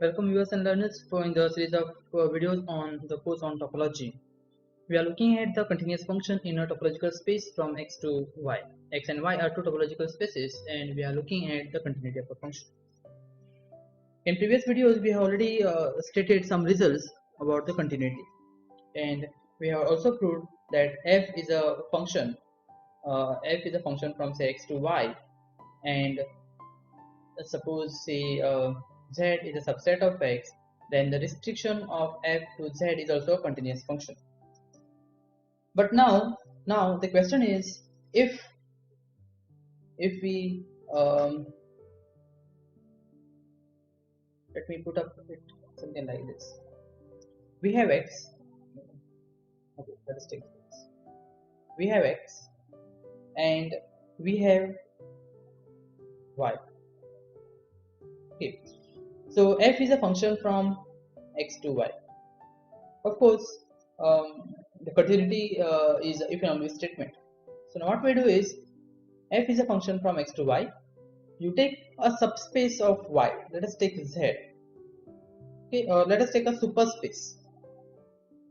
Welcome viewers and learners for in the series of videos on the course on topology. We are looking at the continuous function in a topological space from x to y. X and y are two topological spaces and we are looking at the continuity of a function. In previous videos we have already stated some results about the continuity, and we have also proved that f is a function from say x to y, and suppose say z is a subset of x, then the restriction of f to z is also a continuous function. But now the question is, if we let me put up it something like this. We have x. Okay, let us take this. We have x and we have y. Okay, so f is a function from x to y. Of course, the continuity is if and only statement. So now what we do is, f is a function from x to y. You take a subspace of y. Let us take z. Okay, or let us take a superspace.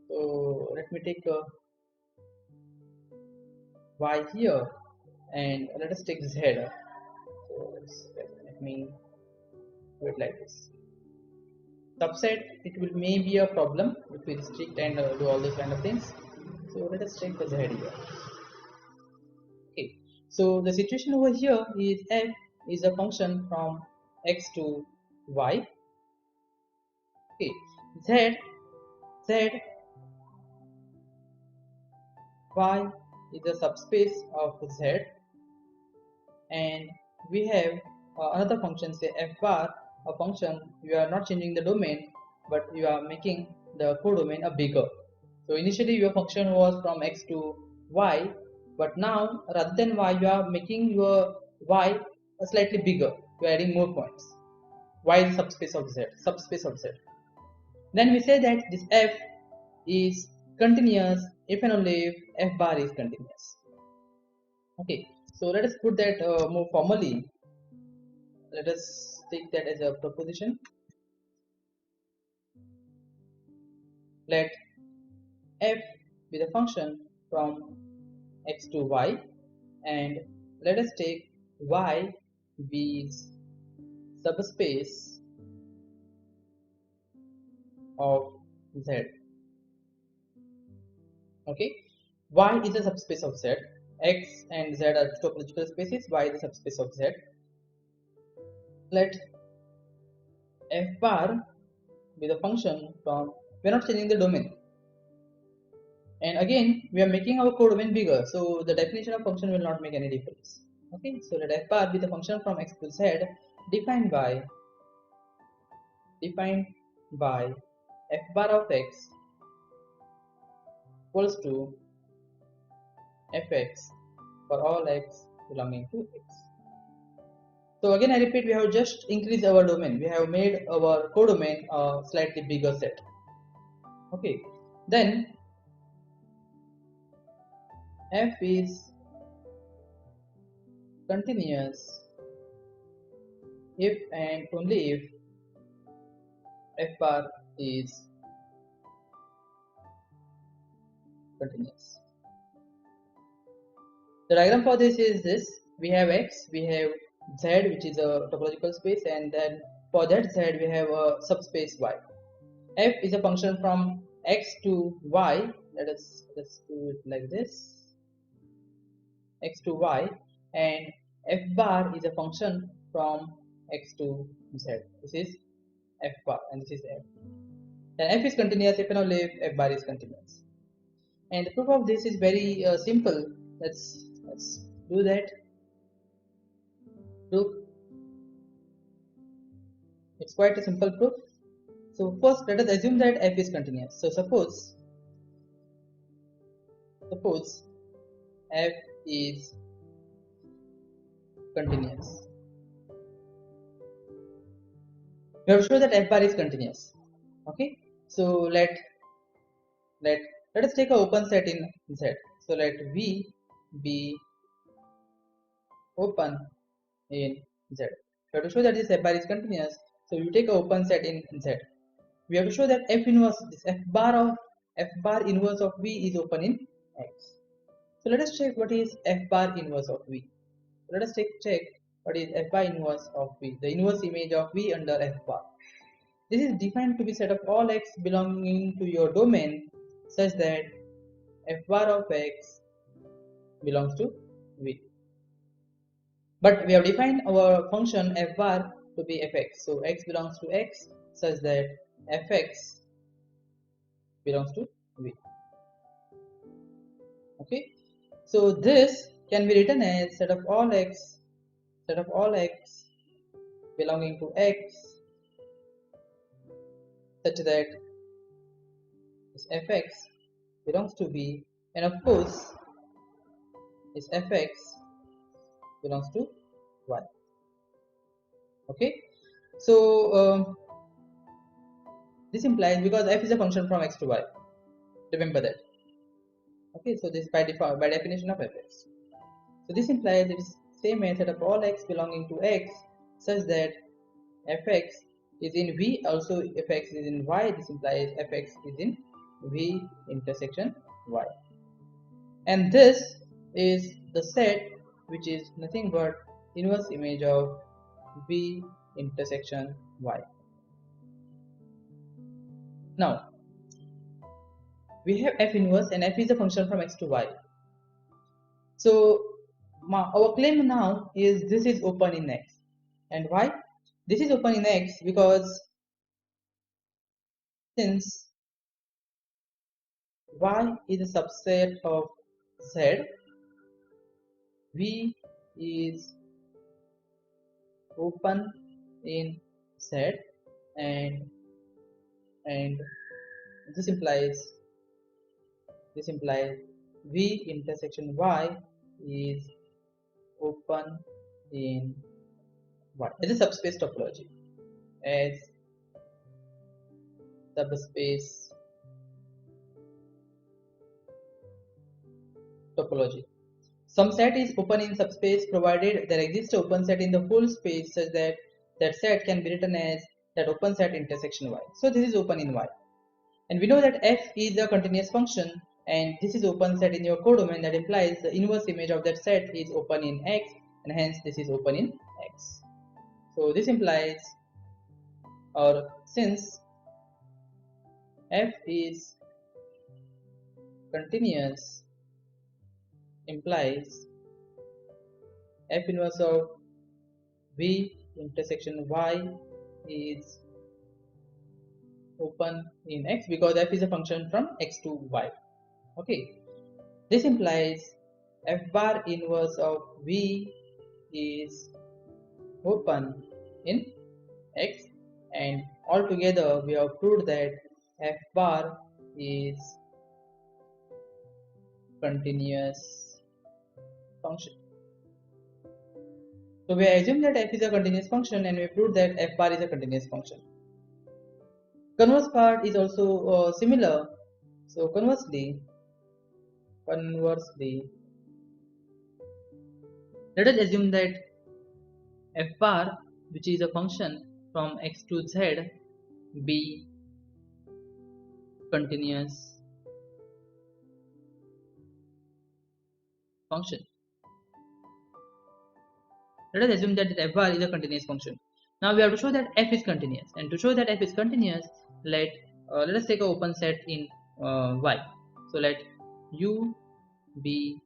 So let me take a y here, and let us take z. So let me do it like this. Subset, it will may be a problem if we restrict and do all these kind of things. So let us take the z here. Okay, so the situation over here is f is a function from x to y. Okay, z y is a subspace of z, and we have another function, say f bar, a function you are not changing the domain but you are making the codomain a bigger. So initially your function was from x to y, but now rather than y you are making your y a slightly bigger. You are adding more points. Y is subspace of z. Then we say that this f is continuous if and only if f bar is continuous. Okay, so let us put that more formally. Let us take that as a proposition. Let f be the function from x to y, and let us take y be subspace of z. Okay, y is a subspace of z. X and z are topological spaces. Y is the subspace of z. Let f bar be the function from, we are not changing the domain, and again we are making our codomain bigger, so the definition of function will not make any difference. Okay, so let f bar be the function from x to z defined by f bar of x equals to fx for all x belonging to x. So again I repeat, we have just increased our domain. We have made our codomain a slightly bigger set. Okay, then f is continuous if and only if f bar is continuous. The diagram for this is this. We have x, we have z, which is a topological space, and then for that z we have a subspace y. F is a function from x to y. Let us do it like this, x to y, and f bar is a function from x to z. This is f bar and this is f. Then f is continuous if and only if f bar is continuous. And the proof of this is very simple. Let's do that. Proof. It's quite a simple proof. So first let us assume that f is continuous. So suppose f is continuous. We have to show that f bar is continuous. Okay, so let us take an open set in Z. So let V be open in Z. So to show that this f bar is continuous, So you take an open set in Z. We have to show that f inverse, this f bar inverse of V is open in X. So let us check what is f bar inverse of V. Let us check what is f bar inverse of V, the inverse image of V under f bar. This is defined to be set of all x belonging to your domain such that f bar of x belongs to V. But we have defined our function f bar to be fx. So x belongs to x such that fx belongs to V. Okay. So this can be written as set of all x belonging to x such that this fx belongs to V, and of course this fx belongs to y. Okay. So this implies, because f is a function from x to y, remember that. Okay, so this by default, by definition of fx. So this implies it is same as set of all x belonging to x such that fx is in V, also fx is in y. This implies fx is in V intersection y. And this is the set which is nothing but inverse image of V intersection y. Now we have f inverse, and f is a function from x to y. So our claim now is this is open in X. And why? This is open in X because since Y is a subset of Z, V is open in Z, and this implies V intersection Y is open in Y as a subspace topology, as subspace topology. Some set is open in subspace provided there exists an open set in the full space such that that set can be written as that open set intersection Y. So this is open in Y. And we know that f is a continuous function, and this is open set in your codomain. That implies the inverse image of that set is open in X, and hence this is open in X. So this implies, or since f is continuous, implies f inverse of V intersection Y is open in X, because f is a function from X to Y. Okay, this implies f bar inverse of V is open in X, and altogether we have proved that f bar is continuous function. So we assume that f is a continuous function, and we proved that f bar is a continuous function. Converse part is also similar. So conversely, let us assume that f bar, which is a function from x to z, be continuous function. Let us assume that f bar is a continuous function. Now we have to show that f is continuous, and to show that f is continuous, let us take an open set in Y. So let U be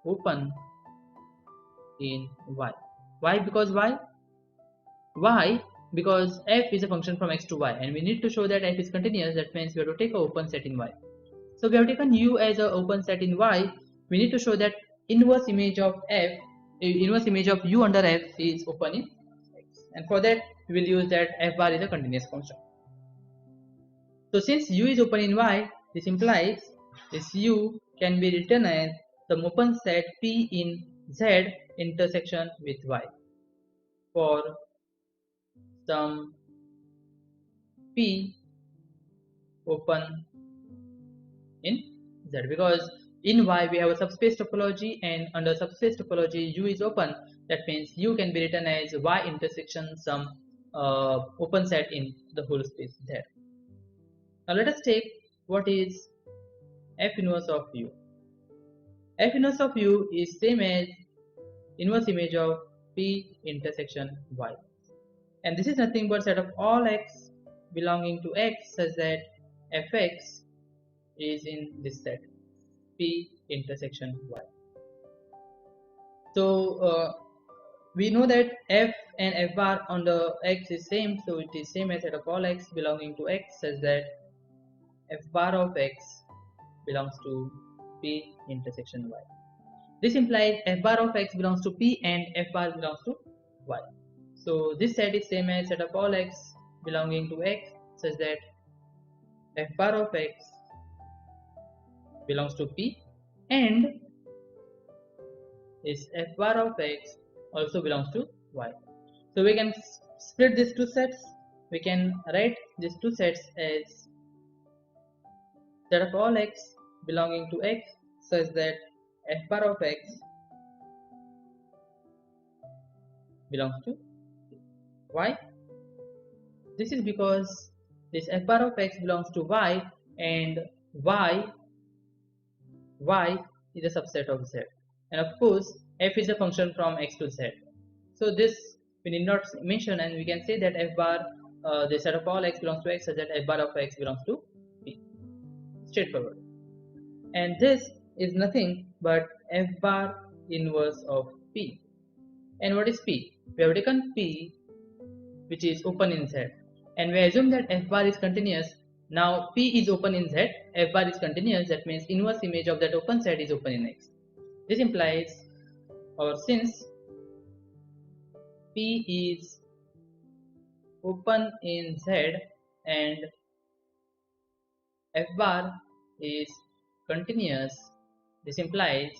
open in Y. Why? Because why? Why? Because f is a function from x to y, and we need to show that f is continuous. That means we have to take an open set in Y. So we have taken U as an open set in Y. We need to show that inverse image of f, inverse image of U under f is open in X, and for that we will use that f bar is a continuous function. So since U is open in Y, this implies this U can be written as some open set P in Z intersection with Y for some P open in Z, because in Y we have a subspace topology, and under subspace topology U is open. That means U can be written as Y intersection some open set in the whole space there. Now let us take what is f inverse of u. F inverse of u is same as inverse image of p intersection y, and this is nothing but set of all x belonging to x such that fx is in this set p intersection y. So we know that f and f bar on the x is same, so it is same as set of all x belonging to x such that f bar of x belongs to p intersection y. This implies f bar of x belongs to p and f bar belongs to y. So this set is same as set of all x belonging to x such that f bar of x belongs to p and is f bar of x also belongs to y. So we can split these two sets. We can write these two sets as set of all x belonging to x such that f bar of x belongs to y. This is because this f bar of x belongs to y and y is a subset of z, and of course f is a function from x to z. So this we need not mention, and we can say that f bar the set of all x belongs to x such that f bar of x belongs to p. Straightforward. And this is nothing but f bar inverse of p. And what is p? We have taken p which is open in z, and we assume that f bar is continuous. Now p is open in z, f bar is continuous, that means inverse image of that open set is open in x. This implies, or since p is open in z and f bar is continuous, this implies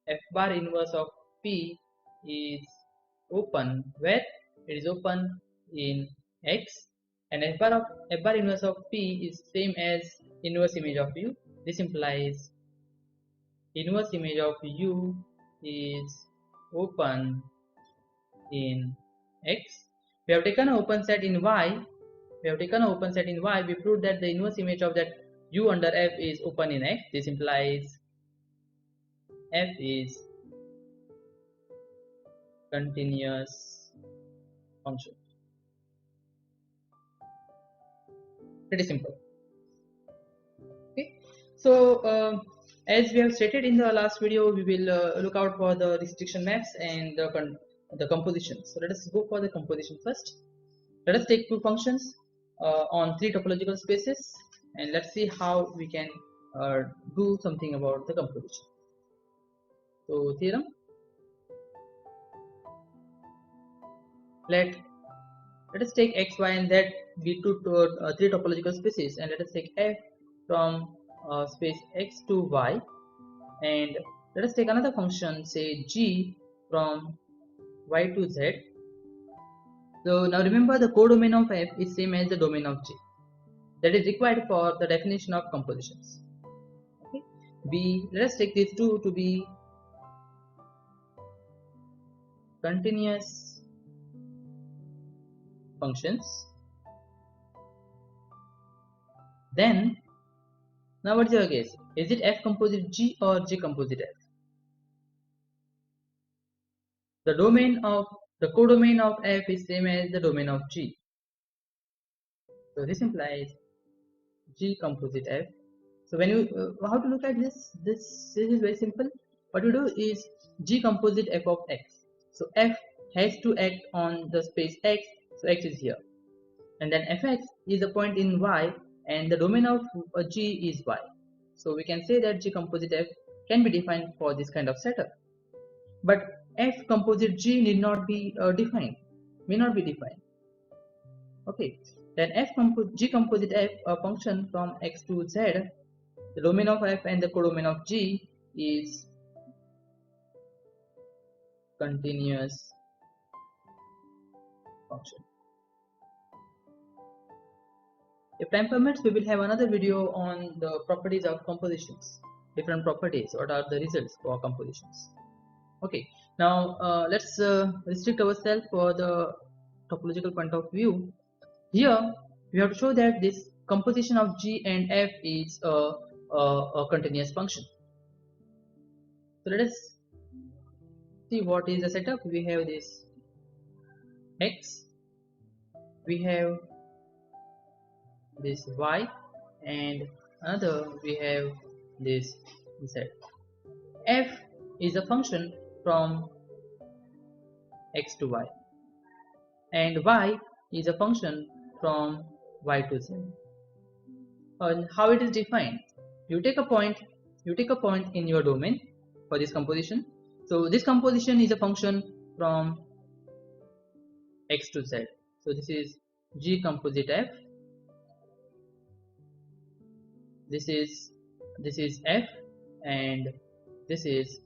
f bar inverse of p is open where it is open in x, and f bar inverse of p is same as inverse image of u. This implies inverse image of u is open in x. We have taken an open set in y. We proved that the inverse image of that u under f is open in x. This implies f is continuous function. Pretty simple. Okay, so as we have stated in the last video, we will look out for the restriction maps and the composition. So let us go for the composition first. Let us take two functions on three topological spaces, and let's see how we can do something about the composition. So theorem: let us take x, y, and z be three topological spaces, and let us take f from space x to y, and let us take another function, say g, from y to z. So now remember, the codomain of f is same as the domain of g. That is required for the definition of compositions. Okay. B, let us take these two to be continuous functions. Then, now what is your guess? Is it f composite g or g composite f? The codomain of f is same as the domain of g. So this implies g composite f. So when you how to look at this? This is very simple. What you do is g composite f of x. So f has to act on the space x. So x is here, and then fx is a point in y, and the domain of g is y. So we can say that g composite f can be defined for this kind of setup. But f composite g need not be defined, may not be defined. Okay, then g composite f, a function from x to z, the domain of f and the codomain of g is continuous function. If time permits, we will have another video on the properties of compositions, different properties, what are the results for compositions. Okay, now let's restrict ourselves for the topological point of view, here we have to show that this composition of G and F is a continuous function. So let us see what is the setup. We have this X, we have this Y, and another we have this Z. F is a function from X to Y, and Y is a function from Y to Z. And how it is defined? You take a point in your domain for this composition. So this composition is a function from X to Z. So this is G composite F. This is F, and this is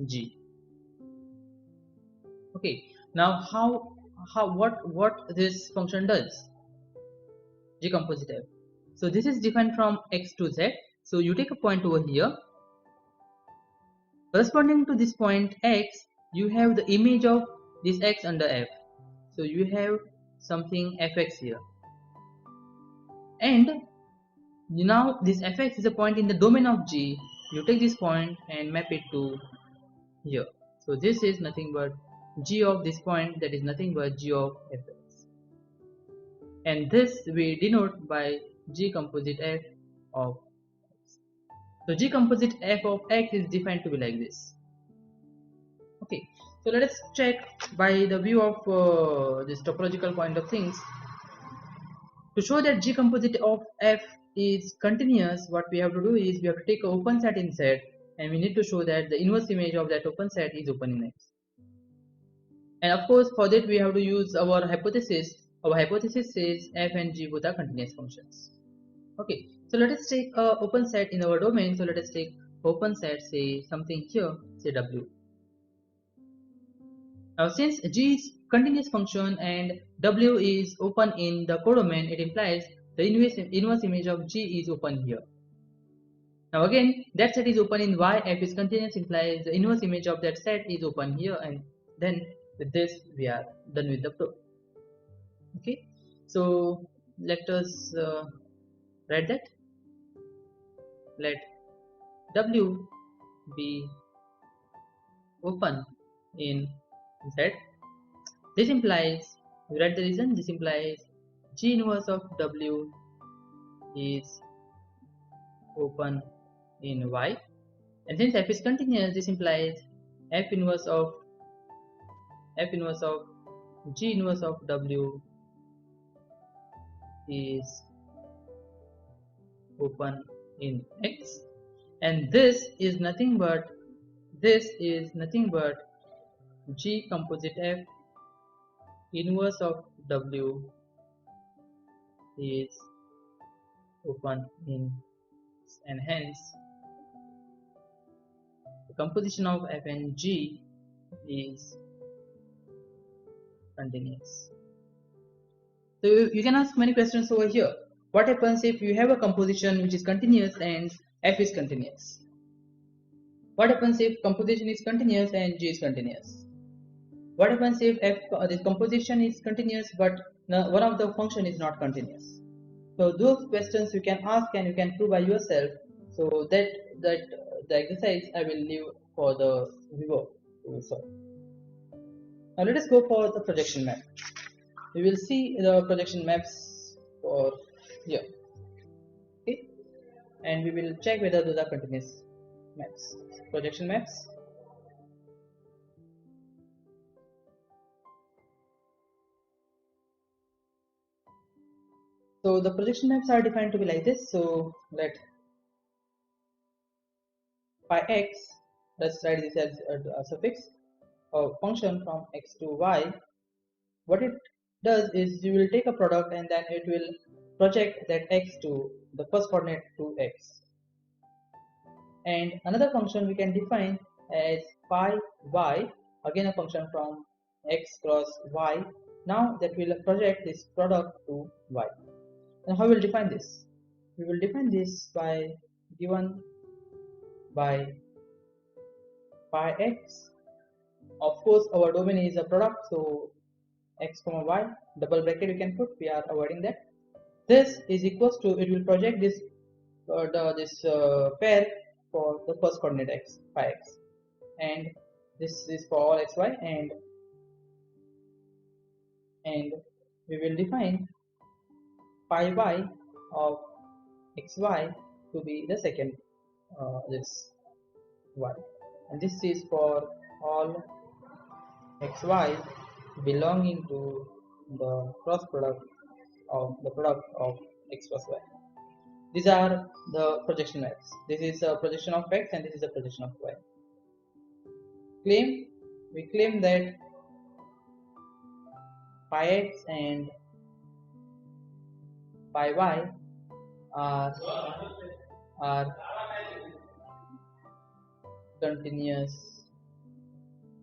G. Okay. Now what this function does? G composite F. So this is defined from X to Z. So you take a point over here. Corresponding to this point X, you have the image of this X under F. So you have something Fx here. And now this Fx is a point in the domain of G. You take this point and map it to here. So this is nothing but G of this point, that is nothing but G of Fx. And this we denote by G composite F of X. So G composite F of X is defined to be like this. Okay, so let us check by the view of this topological point of things. To show that G composite of F is continuous, what we have to do is we have to take an open set in Z, and we need to show that the inverse image of that open set is open in X. And of course, for that we have to use our hypothesis. Our hypothesis says F and G both are continuous functions. Okay, so let us take a open set in our domain. So let us take open set, say something here, say W. Now since G is continuous function and W is open in the codomain, it implies the inverse image of G is open here. Now again, that set is open in Y, F is continuous implies the inverse image of that set is open here, and then with this we are done with the proof. Okay, so let us write that. Let W be open in Z. This implies, you write the reason, this implies G inverse of W is open in Y, and since F is continuous, this implies F inverse of G inverse of W is open in X, and this is nothing but G composite F inverse of W is open in X, and hence the composition of F and G is continuous. So you can ask many questions over here. What happens if you have a composition which is continuous and F is continuous? What happens if composition is continuous and G is continuous? What happens if this composition is continuous but one of the function is not continuous? So those questions you can ask and you can prove by yourself. So that the exercise I will leave for the viewer to solve. Now let us go for the projection map. We will see the projection maps for here. Okay, and we will check whether those are continuous maps. Projection maps. So the projection maps are defined to be like this. So let phi x, let's write this as a suffix, a function from X to Y. What it does is you will take a product and then it will project that X to the first coordinate to X. And another function we can define as phi Y, again a function from X cross Y. Now that will project this product to Y. And how we will define this? We will define this by given by phi x. Of course, our domain is a product, so x comma y, double bracket you can put, we are avoiding that. This is equals to, it will project this pair for the first coordinate x, phi x, and this is for all xy, and we will define phi y of xy to be the second this y, and this is for all xy belonging to the cross product of the product of x plus y. These are the projection x. This is a projection of x and this is a projection of y. We claim that phi x and phi y are continuous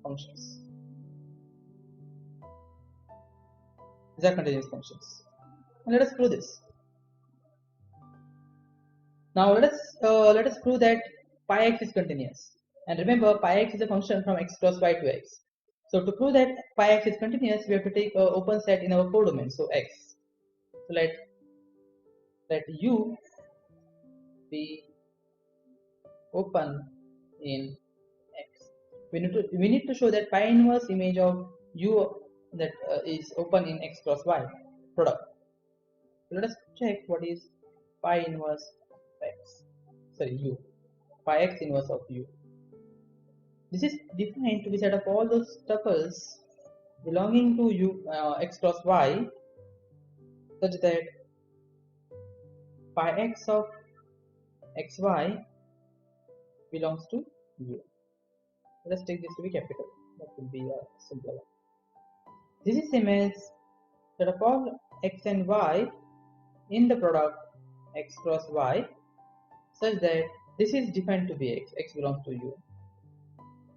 functions. These are continuous functions. And let us prove this. Now let us prove that pi x is continuous. And remember, pi x is a function from x cross y to x. So to prove that pi x is continuous, we have to take an open set in our codomain. So x. So let U be open in x. We need to show that pi inverse image of U that is open in x cross y product. So let us check what is pi inverse x. Sorry, U. Pi x inverse of U. This is defined to be set of all those tuples belonging to U x cross y such that pi x of xy belongs to U. Let us take this to be capital. That will be a simpler one. This is same as set of all x and y in the product x cross y such that this is defined to be x belongs to U.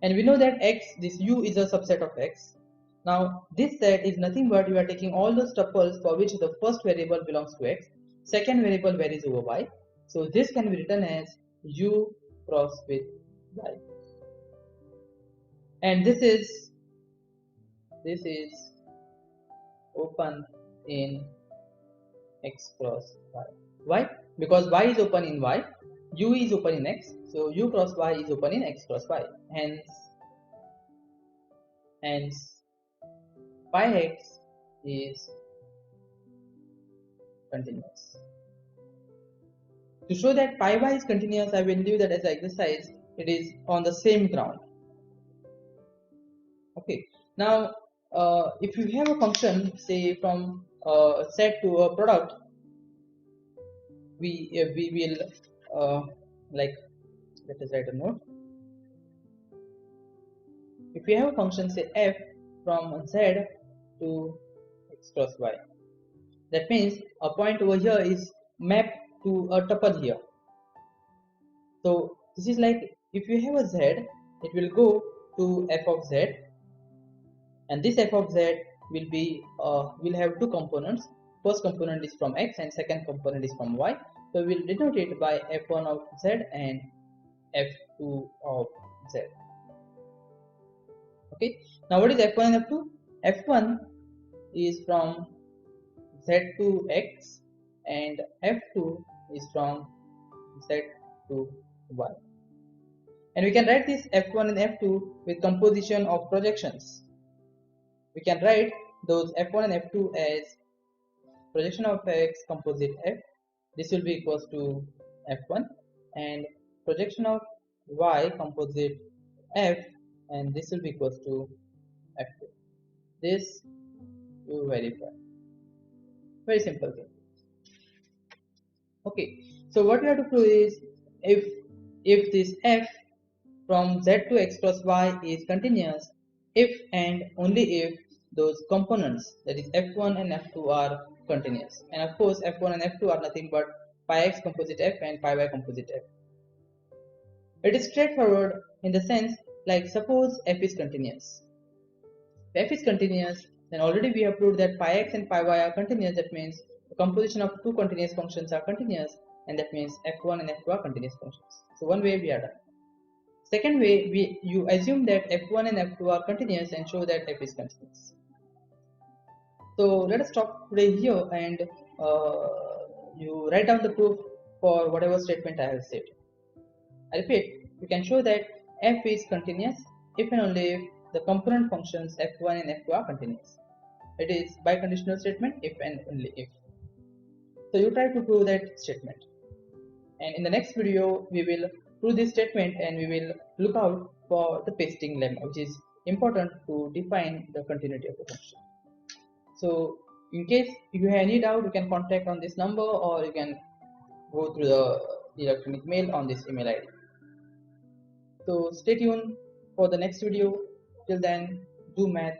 And we know that this U is a subset of x. Now this set is nothing but we are taking all those tuples for which the first variable belongs to x, second variable varies over y. So this can be written as U cross with y. And this is open in x cross y. Why? Because y is open in y, U is open in x, so U cross y is open in x cross y. Hence pi x is continuous. To show that pi y is continuous, I will leave that as an exercise. It is on the same ground. Okay. Now, if you have a function, say from set to a product, we will like, let us write a note. If we have a function, say f from z to x cross y, that means a point over here is mapped to a tuple here. So this is like, if you have a z, it will go to f of z, and this f of z will be will have two components. First component is from x and second component is from y. So we will denote it by f1 of z and f2 of z. Okay. Now what is f1 and f2? f1 is from z to x and f2 is from z to y. And we can write this f1 and f2 with composition of projections. We can write those f1 and f2 as projection of x composite f. This will be equals to f1, and projection of y composite f, and this will be equals to f2. This you verify. Very simple thing. Okay, so what we have to prove is if this f from z to x plus y is continuous, if and only if those components, that is f1 and f2, are continuous. And of course f1 and f2 are nothing but pi x composite f and pi y composite f. It is straightforward in the sense, like suppose f is continuous. If f is continuous, then already we have proved that pi x and pi y are continuous. That means the composition of two continuous functions are continuous, and that means f1 and f2 are continuous functions. So one way we are done. Second way, you assume that f1 and f2 are continuous and show that f is continuous. So let us stop today here, and uh, you write down the proof for whatever statement I have said. I repeat, you can show that f is continuous if and only if the component functions f1 and f2 are continuous. It is biconditional statement if and only if. So you try to prove that statement. And in the next video, we will prove this statement and we will look out for the pasting lemma, which is important to define the continuity of the function. So in case you have any doubt, you can contact on this number, or you can go through the electronic mail on this email ID. So stay tuned for the next video. Till then, do math